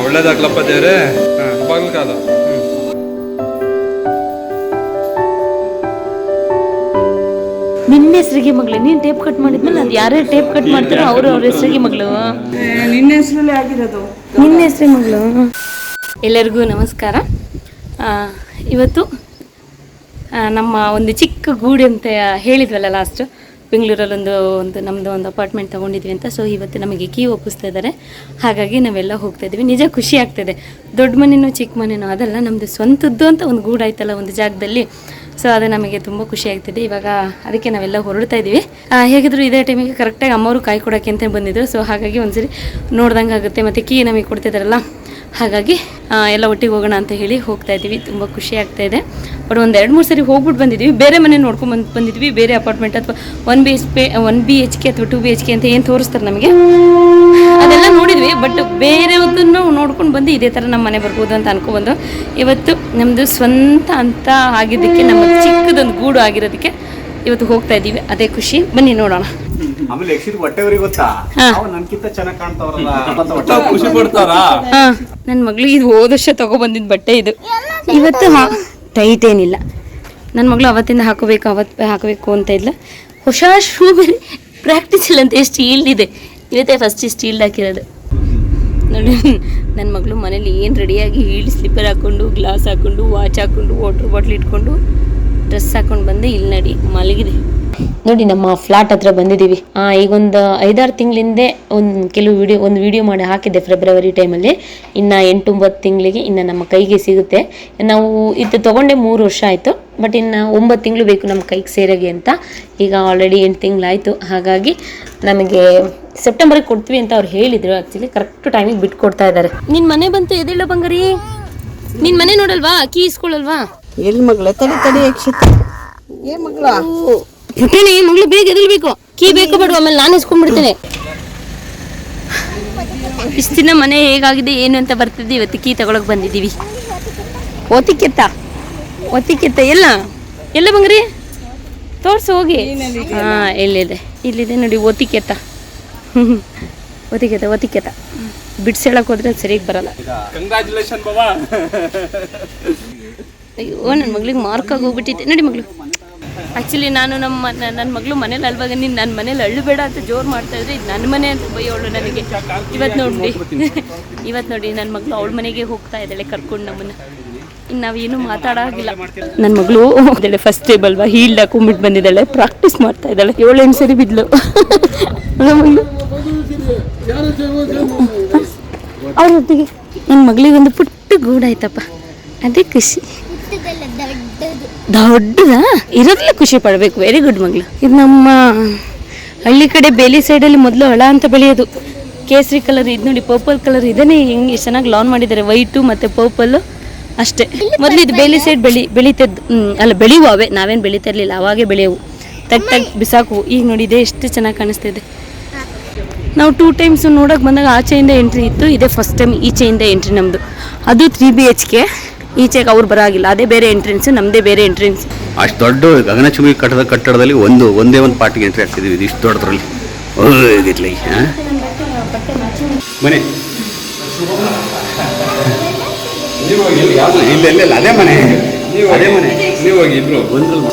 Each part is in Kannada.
ಒಳ್ಳೇದಾಗ್ಲಪ್ಪ ದೇವ್ರೆ. ಬಾಗಿಲು ಕಾಲು. ನಿನ್ನ ಹೆಸರಿಗೆ ಮಗಳು. ನೀನು ಟೇಪ್ ಕಟ್ ಮಾಡಿದ್ಮೇಲೆ ಅದು ಯಾರೇ ಟೇಪ್ ಕಟ್ ಮಾಡ್ತಾರೋ ಅವ್ರ ಹೆಸರಿಗೆ ಮಗಳು. ನಿನ್ನ ಹೆಸರಲ್ಲೇ ಆಗಿರೋದು. ನಿನ್ನ ಹೆಸರೇ ಮಗಳು. ಎಲ್ಲರಿಗೂ ನಮಸ್ಕಾರ. ಇವತ್ತು ನಮ್ಮ ಒಂದು ಚಿಕ್ಕ ಗೂಡು ಅಂತ ಹೇಳಿದ್ವಲ್ಲ ಲಾಸ್ಟ್, ಬೆಂಗಳೂರಲ್ಲಿ ನಮ್ಮದು ಒಂದು ಅಪಾರ್ಟ್ಮೆಂಟ್ ತೊಗೊಂಡಿದ್ವಿ ಅಂತ. ಸೊ ಇವತ್ತು ನಮಗೆ ಕೀ ಒಪ್ಪಿಸ್ತಾ ಇದ್ದಾರೆ. ಹಾಗಾಗಿ ನಾವೆಲ್ಲ ಹೋಗ್ತಾ ಇದ್ವಿ. ನಿಜ ಖುಷಿ ಆಗ್ತಾಯಿದೆ. ದೊಡ್ಡ ಮನೆಯೋ ಚಿಕ್ಕ ಮನೆಯೋ ಅದಲ್ಲ, ನಮ್ಮದು ಸ್ವಂತದ್ದು ಅಂತ ಒಂದು ಗೂಡು ಆಯ್ತಲ್ಲ ಒಂದು ಜಾಗದಲ್ಲಿ. ಸೊ ಅದು ನಮಗೆ ತುಂಬ ಖುಷಿ ಆಗ್ತಿದೆ. ಇವಾಗ ಅದಕ್ಕೆ ನಾವೆಲ್ಲ ಹೊರಡ್ತಾ ಇದ್ದೀವಿ. ಹೇಗಿದ್ರು ಇದೇ ಟೈಮಿಗೆ ಕರೆಕ್ಟಾಗಿ ಅಮ್ಮವರು ಕಾಯಿ ಕೊಡೋಕ್ಕೆ ಅಂತ ಬಂದಿದ್ರು. ಸೊ ಹಾಗಾಗಿ ಒಂದ್ಸರಿ ನೋಡ್ದಂಗೆ ಆಗುತ್ತೆ. ಮತ್ತು ಕೀ ನಮಗೆ ಕೊಡ್ತಿದ್ದಾರಲ್ಲ, ಹಾಗಾಗಿ ಎಲ್ಲ ಒಟ್ಟಿಗೆ ಹೋಗೋಣ ಅಂತ ಹೇಳಿ ಹೋಗ್ತಾ ಇದ್ದೀವಿ. ತುಂಬ ಖುಷಿ ಆಗ್ತಾಯಿದೆ. ಬಟ್ ಒಂದು 2-3 ಸರಿ ಹೋಗ್ಬಿಟ್ಟು ಬಂದಿದ್ವಿ. ಬೇರೆ ಮನೆ ನೋಡ್ಕೊಂಡು ಬಂದಿದ್ವಿ. ಬೇರೆ ಅಪಾರ್ಟ್ಮೆಂಟ್ ಅಥವಾ 1 BHK ಅಥವಾ 2 BHK ಅಂತ ಏನು ತೋರಿಸ್ತಾರೆ ನಮಗೆ, ಅದೆಲ್ಲ ನೋಡಿದ್ವಿ. ಬಟ್ ಬೇರೆದನ್ನು ನೋಡ್ಕೊಂಡು ಬಂದು ಇದೇ ಥರ ನಮ್ಮ ಮನೆ ಬರ್ಬೋದು ಅಂತ ಅನ್ಕೊಬಂದು ಇವತ್ತು ನಮ್ಮದು ಸ್ವಂತ ಅಂತ ಆಗಿದ್ದಕ್ಕೆ, ನಮ್ಮ ಚಿಕ್ಕದೊಂದು ಗೂಡು ಆಗಿರೋದಕ್ಕೆ ಇವತ್ತು ಹೋಗ್ತಾ ಇದ್ದೀವಿ. ಅದೇ ಖುಷಿ. ಬನ್ನಿ ನೋಡೋಣ. ಆಮೇಲೆ ಎಕ್ಸಿಟ್ ಹೊಟ್ಟೆವರಿಗೆ ಗೊತ್ತಾ, ನನ್ಕಿಂತ ಚೆನ್ನಾಗಿ ಕಾಣ್ತಾವ್ರಲ್ಲ, ಖುಷಿ ಪಡ್ತಾರಾ? ನನ್ನ ಮಗಳಿಗೆ ಇದು ಹೋದ ವರ್ಷ ತಗೊಬಂದಿದ್ದ ಬಟ್ಟೆ ಇದು. ಇವತ್ತು ಟೈಟ್ ಏನಿಲ್ಲ. ನನ್ನ ಮಗಳು ಅವತ್ತಿಂದ ಹಾಕಬೇಕು ಅಂತ ಇಲ್ಲ. ಹೊಸ ಶೂ ಬೇರೆ ಪ್ರಾಕ್ಟೀಸ್ ಇಲ್ಲ ಅಂತ ಎಷ್ಟು ಸ್ಟೀಲ್ಡ್ ಇದೆ. ಇವತ್ತೇ ಫಸ್ಟ್ ಸ್ಟೀಲ್ಡ್ ಹಾಕಿರೋದು ನೋಡಿ. ನನ್ನ ಮಗಳು ಮನೇಲಿ ಏನು ರೆಡಿಯಾಗಿ ಹೀಲ್ ಸ್ಲಿಪ್ಪರ್ ಹಾಕ್ಕೊಂಡು, ಗ್ಲಾಸ್ ಹಾಕ್ಕೊಂಡು, ವಾಚ್ ಹಾಕ್ಕೊಂಡು, ವಾಟರ್ ಬಾಟ್ಲ್ ಇಟ್ಕೊಂಡು, ಡ್ರೆಸ್ ಹಾಕ್ಕೊಂಡು ಬಂದು ಇಲ್ಲಿ ನಡಿ ಮಲಗಿದೆ ನೋಡಿ. ನಮ್ಮ ಫ್ಲಾಟ್ ಹತ್ರ ಬಂದಿದ್ದೀವಿ. ಈಗ ಒಂದು 5-6 ತಿಂಗಳಿಂದೆ ಒಂದು ವಿಡಿಯೋ ಮಾಡಿ ಹಾಕಿದ್ದೆ ಫೆಬ್ರವರಿ ಟೈಮಲ್ಲಿ. ಇನ್ನು 8-9 ತಿಂಗಳಿಗೆ ಇನ್ನು ನಮ್ಮ ಕೈಗೆ ಸಿಗುತ್ತೆ. ನಾವು ಇದು ತೊಗೊಂಡೆ 3 ವರ್ಷ ಆಯಿತು. ಬಟ್ ಇನ್ನು 9 ತಿಂಗಳು ಬೇಕು ನಮ್ಮ ಕೈಗೆ ಸೇರೋಗೆ ಅಂತ. ಈಗ ಆಲ್ರೆಡಿ 8 ತಿಂಗಳಾಯಿತು. ಹಾಗಾಗಿ ನಮಗೆ ಸೆಪ್ಟೆಂಬರ್ಗೆ ಕೊಡ್ತೀವಿ ಅಂತ ಅವ್ರು ಹೇಳಿದರು. ಆ್ಯಕ್ಚುಲಿ ಕರೆಕ್ಟ್ ಟೈಮಿಗೆ ಬಿಟ್ಟು ಕೊಡ್ತಾ ಇದ್ದಾರೆ. ನಿನ್ನ ಮನೆ ಬಂತು ಎದೇಳ ಬಂಗಾರಿ. ನಿನ್ನ ಮನೆ ನೋಡಲ್ವಾ, ಕೀ ಇಸ್ಕೊಳ್ಳಲ್ವಾ? ಎಲ್ಲಿ ಮಗಳ? ತಡಿ ಯಕ್ಷಿತ. ಏ ಮಗಳ ಪುಟ್ಟಣಿ ಮಗಳು ಬೇಗ ಎದಲ್ಬೇಕು. ಕೀ ಬೇಕು ಬೇಡ, ಆಮೇಲೆ ನಾನು ಇಸ್ಕೊಂಡ್ಬಿಡ್ತೇನೆ. ಇಷ್ಟು ದಿನ ಮನೆ ಹೇಗಾಗಿದೆ ಏನು ಅಂತ ಬರ್ತಿದ್ವಿ. ಇವತ್ತು ಕೀ ತಗೊಳಕ್ ಬಂದಿದ್ದೀವಿ. ಒತ್ತಿಕೆತ್ತ ಎಲ್ಲ ಬಂಗ್ರಿ ತೋರ್ಸು ಹೋಗಿ. ಎಲ್ಲಿದೆ? ಇಲ್ಲಿದೆ ನೋಡಿ. ಒತ್ತಿಕೆತ್ತ ಬಿಡ್ಸೇಳಕ್ ಹೋದ್ರೆ ಸರಿಯಾಗಿ ಬರಲ್ಲ. ಅಯ್ಯೋ, ನನ್ನ ಮಗಳಿಗೆ ಮಾರ್ಕ್ ಆಗಿ ಹೋಗ್ಬಿಟ್ಟಿದ್ದೆ ನೋಡಿ ಮಗಳು. ಆ್ಯಕ್ಚುಲಿ ನಾನು ನನ್ನ ಮಗಳು ಮನೇಲಿ ಅಲ್ವಾಗ ನೀನು ನನ್ನ ಮನೇಲಿ ಅಳ್ಳಬೇಡ ಅಂತ ಜೋರು ಮಾಡ್ತಾಯಿದ್ರೆ, ಇದು ನನ್ನ ಮನೆ ಅಂತ ಬೈಯೋಳು ನನಗೆ. ಇವತ್ತು ನೋಡಿ ನನ್ನ ಮಗಳು ಅವಳ ಮನೆಗೆ ಹೋಗ್ತಾ ಇದ್ದಾಳೆ ಕರ್ಕೊಂಡು ನಮ್ಮನ್ನು. ಇನ್ನು ನಾವೇನು ಮಾತಾಡೋಗಿಲ್ಲ. ನನ್ನ ಮಗಳು ಇದ್ದಾಳೆ ಫಸ್ಟ್ ಟೈಮ್ ಅಲ್ವಾ, ಹೀಲ್ಡ್ ಹಾಕೊಂಡ್ಬಿಟ್ಟು ಬಂದಿದ್ದಾಳೆ. ಪ್ರಾಕ್ಟೀಸ್ ಮಾಡ್ತಾ ಇದ್ದಾಳೆ. 7-8 ಸರಿ ಬಿದ್ಲು ಅವ್ರ ಹೊತ್ತಿಗೆ. ನನ್ನ ಮಗಳಿಗೆ ಒಂದು ಪುಟ್ಟ ಗೂಡಾಯ್ತಪ್ಪ, ಅದೇ ಖುಷಿ. ದೊಡ್ಡದಾ ಇರೋದ್ರಲ್ಲ ಖುಷಿ ಪಡಬೇಕು. ವೆರಿ ಗುಡ್ ಮಗಳು. ಇದು ನಮ್ಮ ಹಳ್ಳಿ ಕಡೆ ಬೇಲಿ ಸೈಡಲ್ಲಿ ಮೊದಲು ಹಳ ಅಂತ ಬೆಳೆಯೋದು. ಕೇಸರಿ ಕಲರ್ ಇದು ನೋಡಿ, ಪರ್ಪಲ್ ಕಲರ್. ಇದನ್ನೇ ಹೆಂಗೆ ಚೆನ್ನಾಗಿ ಲಾನ್ ಮಾಡಿದ್ದಾರೆ, ವೈಟು ಮತ್ತು ಪರ್ಪಲ್ಲು ಅಷ್ಟೇ. ಮೊದಲು ಇದು ಬೇಲಿ ಸೈಡ್ ಬೆಳೀತದ್ದು ಅಲ್ಲ, ಬೆಳೆಯುವು ಅವೇ. ನಾವೇನು ಬೆಳೀತಾ ಇರಲಿಲ್ಲ, ಅವಾಗೇ ಬೆಳೆಯವು. ತಗ್ ಬಿಸಾಕು. ಈಗ ನೋಡಿ ಇದೇ ಎಷ್ಟು ಚೆನ್ನಾಗಿ ಕಾಣಿಸ್ತಿದೆ. ನಾವು 2 ಟೈಮ್ಸ್ ನೋಡೋಕೆ ಬಂದಾಗ ಆಚೆಯಿಂದ ಎಂಟ್ರಿ ಇತ್ತು. ಇದೇ ಫಸ್ಟ್ ಟೈಮ್ ಈಚೆಯಿಂದ ಎಂಟ್ರಿ ನಮ್ಮದು. ಅದು 3 BHK. ಈಚೆಗೆ ಅವ್ರು ಬರಾಗಿಲ್ಲ, ಅದೇ ಬೇರೆ ಎಂಟ್ರೆನ್ಸ್, ನಮ್ಮದೇ ಬೇರೆ ಎಂಟ್ರೆನ್ಸ್. ಅಷ್ಟು ದೊಡ್ಡ ಗಗನಚುಂಬಿ ಕಟ್ಟಡದಲ್ಲಿ ಒಂದೇ ಒಂದು ಪಾರ್ಟಿಗೆ ಎಂಟ್ರಿ ಆಗ್ತಿದ್ದೀವಿ. ಇದು ಇಷ್ಟು ದೊಡ್ಡದ್ರಲ್ಲಿ ಹೋಗಿರ್ಲಿ ಮನೆ. ಇಲ್ಲ ಅದೇ ಮನೆ. ನೀವು ಹೋಗಿ ಇಬ್ರು ಒಂದ್ರಲ್ಲಿ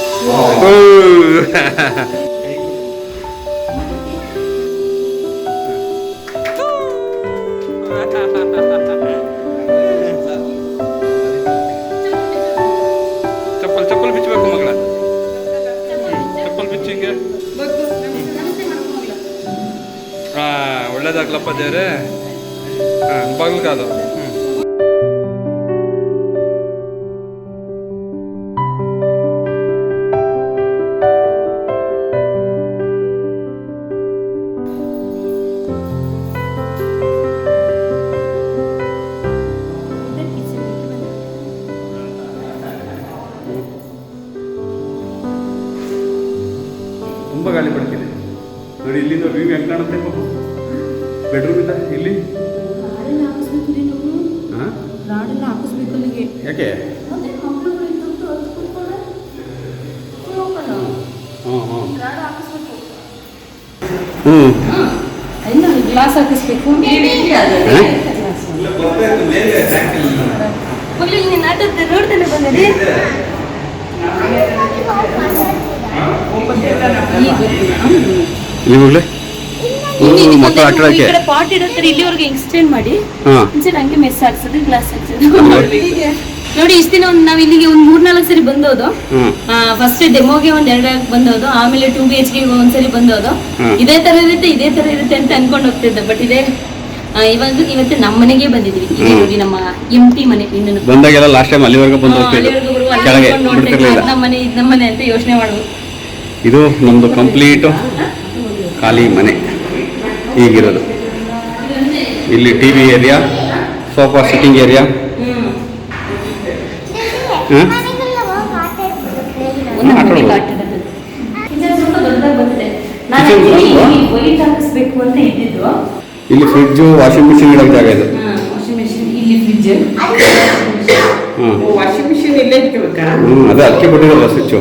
ಚಪ್ಪಲ್ ಬಿಚ್ಚಬೇಕು ಮಗಳ. ಚಪ್ಪಲ್ ಬಿಚ್ಚಿಂಗೆ. ಒಳ್ಳೇದಾಗ್ಲಪ್ಪ ದೇವ್ರೆ. ಬಾಗಿಲು ಕಾಲು. ತುಂಬ ಗಾಳಿ ಬಡ್ತಿದೆ ನೋಡಿ. ಇಲ್ಲಿಂದ ವ್ಯೂ ಹೆಂಗೆ ಕಾಣುತ್ತೆ ಬೆಡ್ರೂಮ್ ಇಂದ ಇಲ್ಲಿ. ಯಾಕೆ ಹ್ಞೂ ಇನ್ನು ಗ್ಲಾಸ್ ಹಾಕಿಸ್ಬೇಕು. ಮಕ್ಕಳು ನೀನು ಆಟದ ನೋಡ್ತಾನೆ ಬಂದಲ್ಲಿ ಇಲ್ಲಿ ಮಗಳೇ ಮಕ್ಕಳು ಆಟ ಆಡಕ್ಕೆ ಪಾಟ್ ಇಡತ್ತಾರೆ ಇಲ್ಲಿವರೆಗೆ ಎಕ್ಸ್ಟೆಂಡ್ ಮಾಡಿ ಹಂಗೆ ಮೆಸ್ ಹಾಕ್ಸೋದು ಗ್ಲಾಸ್ ಹಾಕ್ಸೋದು ನೋಡಿ. ಇಷ್ಟ ದಿನ ನಾವ್ ಇಲ್ಲಿಗೆ ಒಂದ್ 3-4 ಸರಿ ಬಂದೋದು. ಫಸ್ಟ್ ಡೆಮೋಗೆ ಒಂದ್ 2 ಬಂದೋದು, ಆಮೇಲೆ 2 BHK ಒಂದ್ಸರಿ ಬಂದೋದು. ಇದೇ ತರ ಇರುತ್ತೆ ಅಂತ ಅನ್ಕೊಂಡು ಹೋಗ್ತಿದ್ದೆ. ಬಟ್ ಇದೇ ಇವತ್ತು ನಮ್ಮ ಮನೆಗೆ ಬಂದಿದ್ವಿ. ಇದೇ ನೋಡಿ ನಮ್ಮ ಎಂಟಿ ಮನೆ. ಇನ್ನು ಬಂದಾಗೆಲ್ಲ ಲಾಸ್ಟ್ ಟೈಮ್ ಅಲ್ಲಿವರೆಗೆ ಬಂದು ನಮ್ಮ ಮನೆ ಅಂತ ಯೋಚನೆ ಮಾಡ್ಬೋದು. ಇದು ನಮ್ದು ಕಂಪ್ಲೀಟ್ ಖಾಲಿ ಮನೆ ಹೀಗಿರೋದು. ಇಲ್ಲಿ TV area, sofa sitting area, ಇಲ್ಲಿ ಫ್ರಿಡ್ಜು, ವಾಷಿಂಗ್ ಮಿಷಿನ್ ಇಡೋ ಜಾಗ ಇದು. ವಾಷಿಂಗ್ ಮಿಷಿನ್ ಇಲ್ಲೇ ಇಟ್ಕೋಬೇಕಾ? ಅದೇ ಅದಕ್ಕೆ ಕೊಟ್ಟಿರಲ್ಲ ಸ್ವಿಚ್ಚು.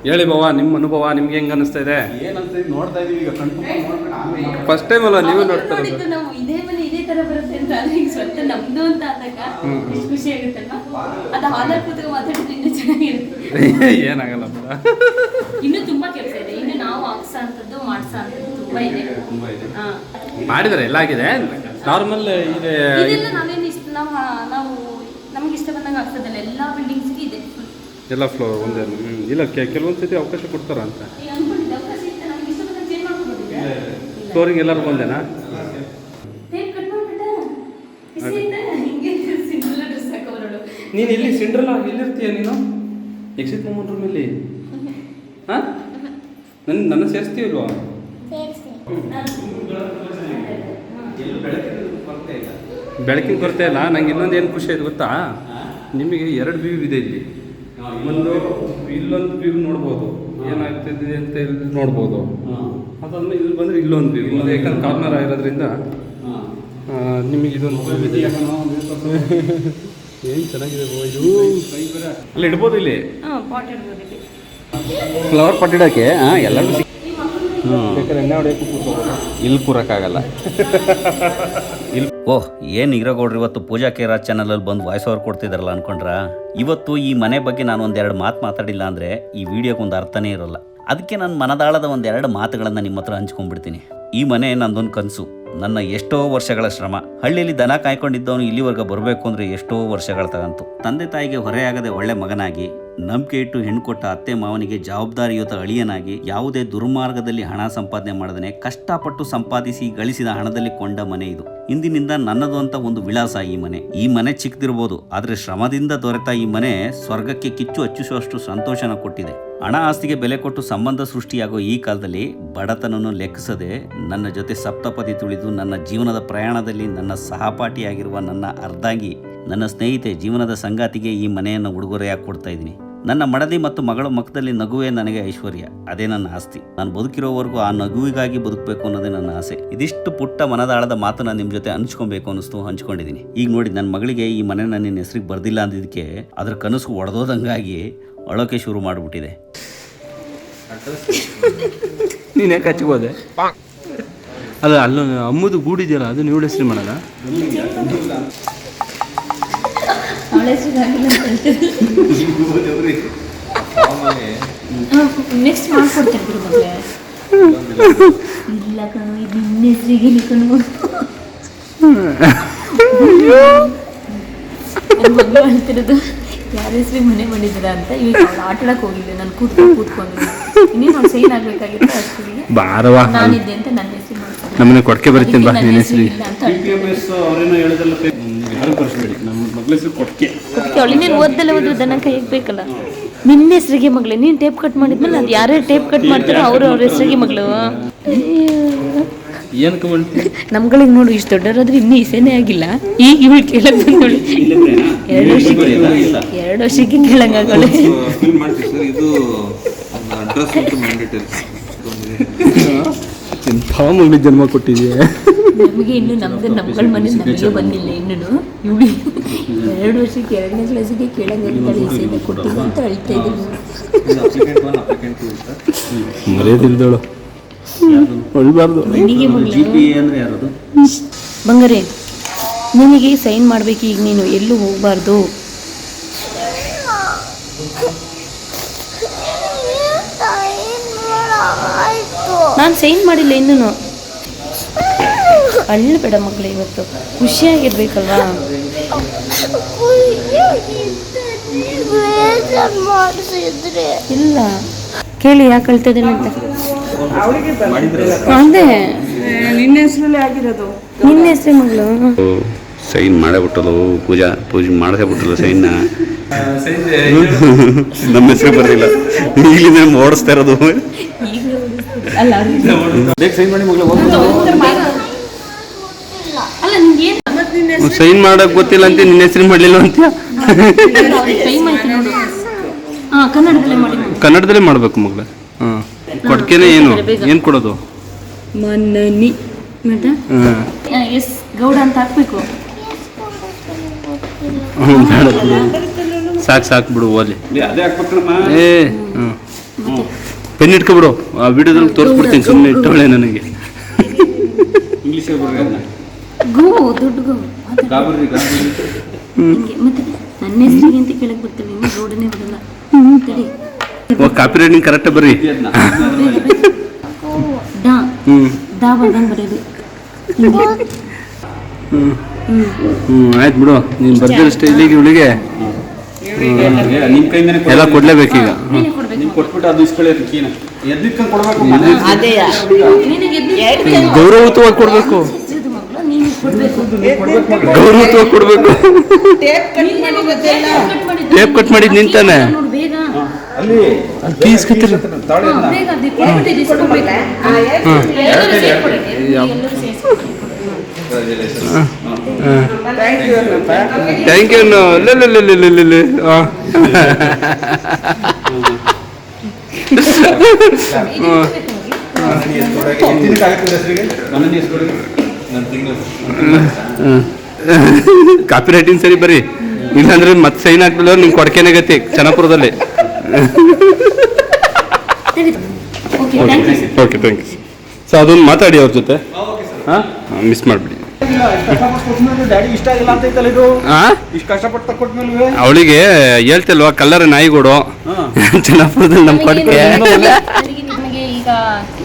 ಹೇಳಿ ಬಾವ, ನಿಮ್ಮ ಅನುಭವ ನಿಮ್ಗೆ ಹೆಂಗ ಅನಿಸ್ತಾ ಇದೆ? ಏನಂತ ನೋಡ್ತಾ ಇದೀವಿ ಈಗ. ಫಸ್ಟ್ ಟೈಮ್ ಅಲ್ಲ ನೀವು ನೋಡ್ತಾ ಇರೋದು. ಇದೇ ಮನೆ ಇದೇ ತರ ಬರುತ್ತೆ ಅಂತ ಈಗ ಸ್ವಂತ ನಮ್ದು ಅಂತ ಆದಾಗ ಎಷ್ಟು ಖುಷಿ ಆಗುತ್ತಲ್ವಾ? ಅದು ಹಾಲಲ್ಲಿ ಕೂತ್ಕೊಂಡು ಮಾತಾಡಿದ್ರೆ ಇನ್ನೂ ಚೆನ್ನಾಗಿರುತ್ತೆ. ಏನಾಗಲ್ಲ ಇನ್ನೂ ತುಂಬಾ ಕೆಲಸ ಇದೆ. ಇನ್ನು ನಾವು ಹಾಕ್ಸೋ ಅಂತದ್ದು ಮಾಡ್ಸೋ ಅಂತದ್ದು ತುಂಬಾ ಇದೆ. ಮಾಡಿದರೆ ಎಲ್ಲ ಆಗಿದೆ. ನಾರ್ಮಲ್ ಇದೆ. ಇದೆಲ್ಲ ನಾವೇನು ಇಷ್ಟ ನಾವು ನಮ್ಗೆ ಇಷ್ಟ ಬಂದಾಗ ಆಗ್ತದಲ್ಲ. ಎಲ್ಲ ಬಿಲ್ಡಿಂಗ್ಸ್ಗೆ ಇದೆ ಎಲ್ಲ ಫ್ಲೋರ್ ಒಂದೇ. ಇಲ್ಲ ಕೆಲವೊಂದು ಸತಿ ಅವಕಾಶ ಕೊಡ್ತಾರ ಅಂತ. ಫ್ಲೋರಿಂಗ್ ಎಲ್ಲರೂ ಒಂದೇನಾ? ನೀನು ಇಲ್ಲಿ ಸಿಂಡ್ರಲ್ಲ ಎಲ್ಲಿರ್ತೀಯ ನೀನು? ಎಕ್ಸಿಟ್ ಮೂಮೆಂಟ್ ರೂಮಲ್ಲಿ ಹಾಂ ನನ್ನ ಸೇರಿಸ್ತೀವಲ್ವಾ? ಬೆಳಕಿನ ಕೊರತೆ ಇಲ್ಲ. ನಂಗೆ ಇನ್ನೊಂದು ಏನು ಖುಷಿ ಆಯ್ತು ಗೊತ್ತಾ? ನಿಮಗೆ 2 ವ್ಯೂ ಇದೆ ಇಲ್ಲಿ. ಒಂದು ಇಲ್ಲೊಂದು ವ್ಯೂ ನೋಡ್ಬೋದು, ಏನಾಗ್ತಿದೆ ಅಂತ ಇಲ್ಲಿ ನೋಡ್ಬೋದು. ಅದಾದ್ಮೇಲೆ ಇಲ್ಲಿ ಬಂದರೆ ಇಲ್ಲೊಂದು ವ್ಯೂ. ಅದು ಯಾಕಂದ್ರೆ ಕಾರ್ನರ್ ಆಗಿರೋದ್ರಿಂದ ನಿಮಗೆ ಇದೊಂದು ಇದೆ. ಏನು ಚೆನ್ನಾಗಿದೆ ಇದು. ಅಲ್ಲಿ ಇಡ್ಬೋದು. ಇಲ್ಲಿ ಫ್ಲವರ್ ಪಾಟ್ ಇಡೋಕ್ಕೆ ಎಲ್ಲರೂ ಬೇಕಾದ್ರೆ ಎಣ್ಣೆ ಹೊಡೆಯೋಕ್ಕೂ ಕೂತ್ಕೋಬೋದು. ಇಲ್ಲಿ ಕೂರಕ್ಕಾಗಲ್ಲ. ಓಹ್, ಏನು ಇರಗೌಡ್ರು ಇವತ್ತು ಪೂಜಾ ಕೆ ರಾಜ್ ಚಾನಲಲ್ಲಿ ಬಂದು ವಾಯ್ಸ್ ಓವರ್ ಕೊಡ್ತಿದ್ದಾರಲ್ಲ ಅನ್ಕೊಂಡ್ರ? ಇವತ್ತು ಈ ಮನೆ ಬಗ್ಗೆ ನಾನು 1-2 ಮಾತು ಮಾತಾಡಿಲ್ಲ ಅಂದರೆ ಈ ವಿಡಿಯೋಗೆ ಒಂದು ಅರ್ಥನೇ ಇರೋಲ್ಲ. ಅದಕ್ಕೆ ನಾನು ಮನದಾಳದ 1-2 ಮಾತುಗಳನ್ನು ನಿಮ್ಮ ಹತ್ರ ಹಂಚ್ಕೊಂಡ್ಬಿಡ್ತೀನಿ. ಈ ಮನೆ ನಂದೊಂದು ಕನಸು, ನನ್ನ ಎಷ್ಟೋ ವರ್ಷಗಳ ಶ್ರಮ. ಹಳ್ಳಿಯಲ್ಲಿ ದನ ಕಾಯ್ಕೊಂಡಿದ್ದವನು ಇಲ್ಲಿವರೆಗೆ ಬರಬೇಕು ಅಂದರೆ ಎಷ್ಟೋ ವರ್ಷಗಳ ತಗಂತು. ತಂದೆ ತಾಯಿಗೆ ಹೊರೆಯಾಗದೆ ಒಳ್ಳೆ ಮಗನಾಗಿ, ನಂಬಿಕೆ ಇಟ್ಟು ಹೆಣ್ಣು ಕೊಟ್ಟ ಅತ್ತೆ ಮಾವನಿಗೆ ಜವಾಬ್ದಾರಿಯುತ ಅಳಿಯನಾಗಿ, ಯಾವುದೇ ದುರ್ಮಾರ್ಗದಲ್ಲಿ ಹಣ ಸಂಪಾದನೆ ಮಾಡದೇ ಕಷ್ಟಪಟ್ಟು ಸಂಪಾದಿಸಿ ಗಳಿಸಿದ ಹಣದಲ್ಲಿ ಕೊಂಡ ಮನೆ ಇದು. ಇಂದಿನಿಂದ ನನ್ನದು ಅಂತ ಒಂದು ವಿಳಾಸ ಈ ಮನೆ. ಈ ಮನೆ ಚಿಕ್ಕದಿರ್ಬೋದು, ಆದರೆ ಶ್ರಮದಿಂದ ದೊರೆತ ಈ ಮನೆ ಸ್ವರ್ಗಕ್ಕೆ ಕಿಚ್ಚು ಹಚ್ಚಿಸುವಷ್ಟು ಸಂತೋಷನ ಕೊಟ್ಟಿದೆ. ಹಣ ಆಸ್ತಿಗೆ ಬೆಲೆ ಕೊಟ್ಟು ಸಂಬಂಧ ಸೃಷ್ಟಿಯಾಗೋ ಈ ಕಾಲದಲ್ಲಿ ಬಡತನನ್ನು ಲೆಕ್ಕಿಸದೆ ನನ್ನ ಜೊತೆ ಸಪ್ತಪದಿ ತುಳಿದು ನನ್ನ ಜೀವನದ ಪ್ರಯಾಣದಲ್ಲಿ ನನ್ನ ಸಹಪಾಠಿಯಾಗಿರುವ ನನ್ನ ಅರ್ಧಾಂಗಿ, ನನ್ನ ಸ್ನೇಹಿತೆ, ಜೀವನದ ಸಂಗಾತಿಗೆ ಈ ಮನೆಯನ್ನು ಉಡುಗೊರೆಯಾಗಿ ಕೊಡ್ತಾ ಇದ್ದೀನಿ. ನನ್ನ ಮಡದಿ ಮತ್ತು ಮಗಳ ಮುಖದಲ್ಲಿ ನಗುವೇ ನನಗೆ ಐಶ್ವರ್ಯ. ಅದೇ ನನ್ನ ಆಸ್ತಿ. ನಾನು ಬದುಕಿರೋವರೆಗೂ ಆ ನಗುವಿಗಾಗಿ ಬದುಕಬೇಕು ಅನ್ನೋದೇ ನನ್ನ ಆಸೆ. ಇದಿಷ್ಟು ಪುಟ್ಟ ಮನದಾಳದ ಮಾತನ್ನ ನಿಮ್ಮ ಜೊತೆ ಹಂಚ್ಕೊಬೇಕು ಅನ್ನಿಸ್ತು, ಹಂಚ್ಕೊಂಡಿದ್ದೀನಿ. ಈಗ ನೋಡಿ, ನನ್ನ ಮಗಳಿಗೆ ಈ ಮನೆ ನನ್ನ ಹೆಸರಿಗೆ ಬರ್ದಿಲ್ಲ ಅಂದಿದ್ದಕ್ಕೆ ಅದ್ರ ಕನಸು ಒಡೆದೋದಂಗಾಗಿ ಅಳೋಕೆ ಶುರು ಮಾಡಿಬಿಟ್ಟಿದೆ. ನೀನು ಯಾಕೆ ಹಚ್ಕೋದೆ? ಅಲ್ಲ, ಅಲ್ಲ ಅಮ್ಮದು ಗೂಡಿದೆಯಲ್ಲ, ಅದು ನೀವು ಹೆಸರು ಮಾಡಲ್ಲ? ನೆಕ್ಸ್ಟ್ ಮಾಡ್ಕೊಡ್ತೀನಿ ಮಗಳೇ. ಇಲ್ಲ ಕಣೋ, ಇದು ನಿನ್ನ ಹೆಸರಿಗೆ ಕಣೋ. ಮಗಳು ಹೇಳ್ತಿರೋದು ಯಾರ ಹೆಸರಿಗೆ ಮನೆ ಮಾಡಿದ್ದೀರಾ ಅಂತ. ಈಗ ಆಟ ಆಡಕ್ಕೆ ಹೋಗಿದ್ದೆ, ನಾನು ಕೂತ್ಕೊಂಡು ಇನ್ನೇನು ಒಂದು ಸೈನ್ ಆಗಬೇಕಾಗಿತ್ತು. ಅಷ್ಟಿಗೆ ನಾನಿದ್ದೆ ಅಂತ ನನ್ನ ಹೆಸರು ಮಾಡ್ತಾರೆ. ನಮ್ಮನೆ ಕೊಡ್ಕೆ ಬರ್ತೀನಿ ಬಾ, ನಿನ್ನ ಹೆಸರು ಇಲ್ಲ ಅಂತ ಅವರೇನೋ ಹೇಳಿದಲ್ಲ. ಯಾರು ಬರ್ಸ್ಬೇಡಿ, ನಮ್ಮ ಮಗಳ ಹೆಸರು ಕೊಡ್ಕೆ. ಅವಳಿನೇನು ಓದ್ದಲ್ಲ ಓದ್ರು ದನ ಕೈಗೆ ಬೇಕಲ್ಲ. ನಿನ್ನ ಹೆಸರಿಗೆ ಮಗಳೇ, ನೀನು ಟೇಪ್ ಕಟ್ ಮಾಡಿದ್ಮೇಲೆ ಅದು ಯಾರೇ ಟೇಪ್ ಕಟ್ ಮಾಡ್ತಾರೋ ಅವ್ರ ಹೆಸರಿಗೆ ಮಗಳು. ಏನಕ್ಕೆ ಮಾಡ್ತೀನಿ? ನಮ್ಗಳಿಗೆ ನೋಡು, ಇಷ್ಟು ದೊಡ್ಡವರಾದ್ರೆ ಇನ್ನೂ ಇಸೇನೇ ಆಗಿಲ್ಲ. ಈಗ ಇವಳು ಕೇಳಕ್ ಬಂದವಳು 2 ವರ್ಷಕ್ಕೆ ಕೇಳಂಗಾಗಳೆ. ಎಂಥ ಮಗಳಿಗೆ ಜನ್ಮ ಕೊಟ್ಟಿದ್ಯೆ. ನಮಗೆ ಇನ್ನು ನಮ್ದು ನಮ್ಗಳ ಮನೆ ನಮಗೆ ಬಂದಿಲ್ಲ ಇನ್ನೂ. ಇವಳು 2 ವರ್ಷಕ್ಕೆ 2ನೇ ಕ್ಲಾಸಿಗೆ ಕೇಳಂಗಿರ್ತಾಳೆ ಹೆಸರು ಕೊಟ್ಟಿಲ್ಲ ಅಂತ ಅಳ್ತಾ ಇದ್ದೀನಿ. ಮರೆಯದಿಲ್ದಳು ಒಳ್ಬಾರ್ದು. ಬಂಗಾರೆ ನಿನಗೆ ಸೈನ್ ಮಾಡಬೇಕು ಈಗ, ನೀನು ಎಲ್ಲೂ ಹೋಗಬಾರ್ದು. ನಾನು ಸೈನ್ ಮಾಡಿಲ್ಲ ಇನ್ನೂ. ಅಳ್ಳಬೇಡ ಮಕ್ಕಳು, ಇವತ್ತು ಖುಷಿಯಾಗಿರ್ಬೇಕಲ್ವಾ. ಇಲ್ಲ ಕೇಳಿ ಯಾಕೆ ಅಳ್ತಿದ್ದೇನೆ ಅಂತ. ಅದೇ ನಿನ್ನ ಹೆಸರಲ್ಲೇ ಆಗಿರೋದು. ನಿನ್ನ ಹೆಸರೇ ಮಗಳು. ಸೈನ್ ಮಾಡೇ ಬಿಟ್ಟಲು ಪೂಜೆ ಮಾಡೇ ಬಿಟ್ಟಲು ಸೈನ್ನ. ನಮ್ಮ ಹೆಸರು ಬರಲಿಲ್ಲ, ಈಗಲಿಂದ ಓಡಿಸ್ತಾ ಇರೋದು. ಅಲ್ಲ ಬೇಗ ಸೈನ್ ಮಾಡಿ ಮಗಳು. ಅಲ್ಲ ನಿಮ್ಗೆ ಸೈನ್ ಮಾಡಕ್ ಗೊತ್ತಿಲ್ಲ ಅಂತ ನಿನ್ನ ಹೆಸರು ಮಾಡಲಿಲ್ಲ ಅಂತ. ಟೈಮ್ ಆಯ್ತು ನೋಡು. ಹಾಂ ಕನ್ನಡದಲ್ಲೇ ಮಾಡಿ. ಕನ್ನಡದಲ್ಲೇ ಮಾಡ್ಬೇಕು ಮಗಳ. ಹಾಂ ಕೊಡ್ಕೇನೆ ಏನು ಕೊಡೋದು? ಮನ್ನನಿ ಮತ್ತೆ ಎಸ್ ಗೌಡ ಅಂತ ಹಾಕ್ಬೇಕು. ಸಾಕು ಬಿಡು ಓಲಿ. ಅದೇ ಹಾಕ್ಬೇಕಮ್ಮ. ಪೆನ್ ಇಟ್ಕೊಬಿಡು, ಆ ವಿಡಿಯೋದಲ್ಲಿ ತೋರಿಸ್ಬಿಡ್ತೀನಿ. ಸುಮ್ಮನೆ ಇಟ್ಟವಳೆ ನನಗೆ. ಇಂಗ್ಲೀಷ್ ಗೋ ದೊಡ್ಡ ಗೋ ಮತ್ತೆ ನನ್ನ ಹೆಸರಿಗೆ ಅಂತ ಕೇಳಕ್ ಬರ್ತೀವಿ. ಇನ್ನು ರೋಡನೇ ಬಿಡಲ್ಲ. ಕಾಪಿ ರೈಟಿಂಗ್ ಕರೆಕ್ಟ್ ಬರ್ರಿ. ದಾ ಬರ್ದಂಗೆ ಬರೆಯೋದು. ಆಯ್ತು ಬಿಡು, ನೀನು ಬರ್ದಿರೋ ಸ್ಟೈಲಿಗೆ ಇವಳಿಗೆ ನಿಮ್ಮ ಕೈಯಿಂದನೇ ಎಲ್ಲ ಕೊಡ್ಲೇಬೇಕೀಗ. ನೀವು ಕೊಟ್ಬಿಟ್ಟು ಅದು ಇಸ್ಕೊಳ್ಳಿ ಕೀನ ಎದ್ದಿಟ್ಕೊಂಡು ಕೊಡ್ಬೇಕು. ಗೌರವಯುತವಾಗಿ ಕೊಡ್ಬೇಕು. ಗೌರವಯುತವಾಗಿ ಕೊಡ್ಬೇಕು. ಟೇಪ್ ಕಟ್ ಮಾಡಿದ್ ನಿಂತಾನೆ ಅಲ್ಲಿ ತೀಸ್ಕೊತಿರ. Thank you. ಕಾಪಿ ರೈಟಿಂಗ್ ಸರಿ ಬರ್ರಿ, ಇಲ್ಲಾಂದ್ರೆ ಮತ್ತೆ ಸೈನ್ ಹಾಕ್ಲಿಲ್ಲ ನಿಂಗೆ ಕೊಡ್ಕೇನೆ ಗತಿ ಚೆನ್ನಾಪುರದಲ್ಲಿ. Okay thank you. ಸೊ ಅದೊಂದು ಮಾತಾಡಿ ಅವ್ರ ಜೊತೆ. ಹಾಂ ಮಿಸ್ ಮಾಡಿಬಿಡಿ. ಅವಳಿಗೆ ಹೇಳ್ತಿಲ್ವಾ ಕಲ್ಲರ್ ನಾಯಿಗೋಡು ಚೆನ್ನಾಪುರದಲ್ಲಿ ನಮ್ಮ ಕೊಡ್ಕೆ. ನಮಗೆ ಈಗ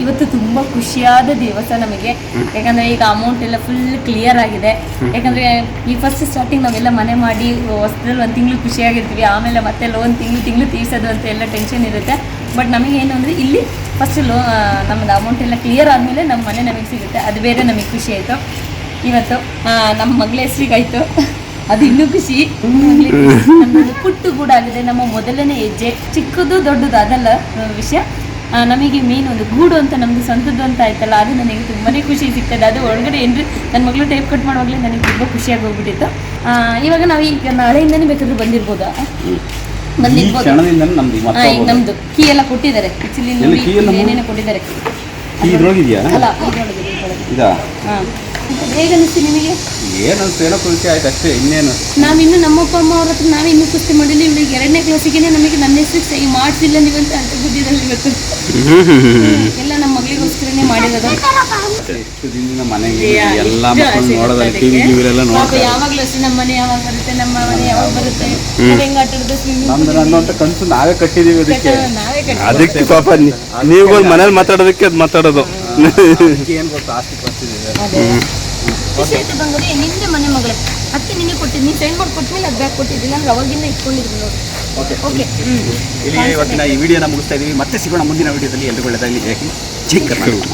ಇವತ್ತು ತುಂಬ ಖುಷಿಯಾದ ದಿವಸ ನಮಗೆ. ಯಾಕಂದರೆ ಈಗ ಅಮೌಂಟ್ ಎಲ್ಲ ಫುಲ್ ಕ್ಲಿಯರ್ ಆಗಿದೆ. ಯಾಕಂದರೆ ಈ ಫಸ್ಟ್ ಸ್ಟಾರ್ಟಿಂಗ್ ನಾವೆಲ್ಲ ಮನೆ ಮಾಡಿ ಹೊಸದಲ್ಲಿ 1 ತಿಂಗಳು ಖುಷಿಯಾಗಿರ್ತೀವಿ. ಆಮೇಲೆ ಮತ್ತೆ ಲೋನ್ ತಿಂಗಳು ತೀರ್ಸೋದು ಅಂತ ಎಲ್ಲ ಟೆನ್ಷನ್ ಇರುತ್ತೆ. ಬಟ್ ನಮಗೇನು ಅಂದರೆ ಇಲ್ಲಿ ಫಸ್ಟ್ ನಮ್ಮದು ಅಮೌಂಟ್ ಎಲ್ಲ ಕ್ಲಿಯರ್ ಆದಮೇಲೆ ನಮ್ಮ ಮನೆ ನಮಗೆ ಸಿಗುತ್ತೆ. ಅದು ಬೇರೆ ನಮಗೆ ಖುಷಿ ಆಯಿತು. ಇವತ್ತು ನಮ್ಮ ಮಗಳ ಹೆಸರಿಗಾಯಿತು, ಅದು ಇನ್ನೂ ಖುಷಿ. ನಮ್ಮದು ಪುಟ್ಟು ಕೂಡ ಆಗಿದೆ. ನಮ್ಮ ಮೊದಲನೇ ಹೆಜ್ಜೆ, ಚಿಕ್ಕದು ದೊಡ್ಡದು ಅದಲ್ಲ ವಿಷಯ. ನಮಗೆ ಮೇನ್ ಒಂದು ಗೂಡು ಅಂತ ನಮ್ಮದು ಸ್ವಂತದ್ದು ಅಂತ ಆಯ್ತಲ್ಲ, ಅದು ನನಗೆ ತುಂಬಾ ಖುಷಿ ಸಿಗ್ತದೆ. ಅದು ಒಳಗಡೆ ಏನ್ರಿ ನನ್ನ ಮಗಳು ಟೇಪ್ ಕಟ್ ಮಾಡುವಾಗಲೇ ನನಗೆ ತುಂಬ ಖುಷಿಯಾಗಿ ಹೋಗ್ಬಿಟ್ಟಿತ್ತು. ಇವಾಗ ನಾವು ಈಗ ನಾಳೆಯಿಂದನೇ ಬೇಕಾದ್ರೂ ಬಂದಿರ್ಬೋದಾ? ಬಂದಿರ್ಬೋದು. ಈಗ ನಮ್ಮದು ಕೀ ಎಲ್ಲ ಕೊಟ್ಟಿದ್ದಾರೆ. ಆ್ಯಕ್ಚುಲಿ ಏನೇನೋ ಕೊಟ್ಟಿದ್ದಾರೆ. ಅಲ್ಲ ಹಾಂ ಹೇಗೆ ಅನಿಸ್ತು ನಿಮಗೆ? ಏನೋ ಖುಷಿ ಆಯ್ತು ಅಷ್ಟೇ, ಇನ್ನೇನು. ನಾವಿನ್ನು ನಮ್ಮ ಅಪ್ಪ ಅಮ್ಮ ಅವ್ರ ಹತ್ರ ನಾವೇ ಇನ್ನೂ ಕುಸ್ತಿ ಮಾಡಿಲ್ಲ. ಇವಳಿಗೆ 2ನೇ ಕ್ಲಾಸಿಗೆ ನಮಗೆ ನನ್ನ ಹೆಸರು ಸಹಿ ಮಾಡಿಸಿಲ್ಲ ನೀವಂತ ಅಂತ ಬುದ್ಧಿದಲ್ಲಿ ಇವತ್ತು ಎಲ್ಲ ನಮ್ಮ ಮಗಳಿಗೋಸ್ಕರನೇ ಮಾಡಿರೋದು. ಎಷ್ಟು ದಿನದಿಂದ ಮನೆಗೆ ಎಲ್ಲ ಮಕ್ಕಳು ನೋಡೋದಲ್ಲಿ ಟಿವಿ ಗಿವಿಲೆಲ್ಲ ನೋಡ್ತಾರೆ. ಯಾವಾಗಲೂ ಅಷ್ಟೇ ನಮ್ಮ ಮನೆ ಯಾವಾಗ ಬರುತ್ತೆ, ನಮ್ಮ ಮನೆ ಯಾವಾಗ ಬರುತ್ತೆ, ಹೆಂಗೆ ಆಟ ಆಡೋದು, ನಮ್ದು ಅನ್ನೋಂಥ ಕನಸು ನಾವೇ ಕಟ್ಟಿದೀವಿ. ಅದಕ್ಕೆ ಪಾಪ ನೀವುಗಳು ಮನೇಲಿ ಮಾತಾಡೋದಕ್ಕೆ ಅದು ಮಾತಾಡೋದು. ಏನು ಗೊತ್ತು, ಆಸ್ತಿ ಬರ್ತಿದ್ದೀವಿ. ಖುಷಿ ಆಯ್ತು ಬಂಗಾರಿ. ನಿಂದೆ ಮನೆ ಮಗಳೇ, ಅದಕ್ಕೆ ನಿನಗೆ ಕೊಟ್ಟಿದ್ದು. ನೀನು ಸೈನ್ ಮಾಡಿ ಕೊಟ್ಟಮೇಲೆ ಅದು ಬ್ಯಾಗ್ ಕೊಟ್ಟಿದ್ದಿಲ್ಲ ಅಂದ್ರೆ ಅವಾಗಿಂದ ಇಟ್ಕೊಂಡಿದ್ರು ನೋಡಿ. ಓಕೆ ಇಲ್ಲಿ ಇವತ್ತಿನ ಈ ವಿಡಿಯೋನ ಮುಗಿಸ್ತಾ ಇದೀವಿ. ಮತ್ತೆ ಸಿಗೋಣ ಮುಂದಿನ ವಿಡಿಯೋದಲ್ಲಿ. ಎಲ್ರಿಗೂ ಒಳ್ಳೆಯದಾಗಲಿ. ಜೈ ಕರ್ನಾಟಕ.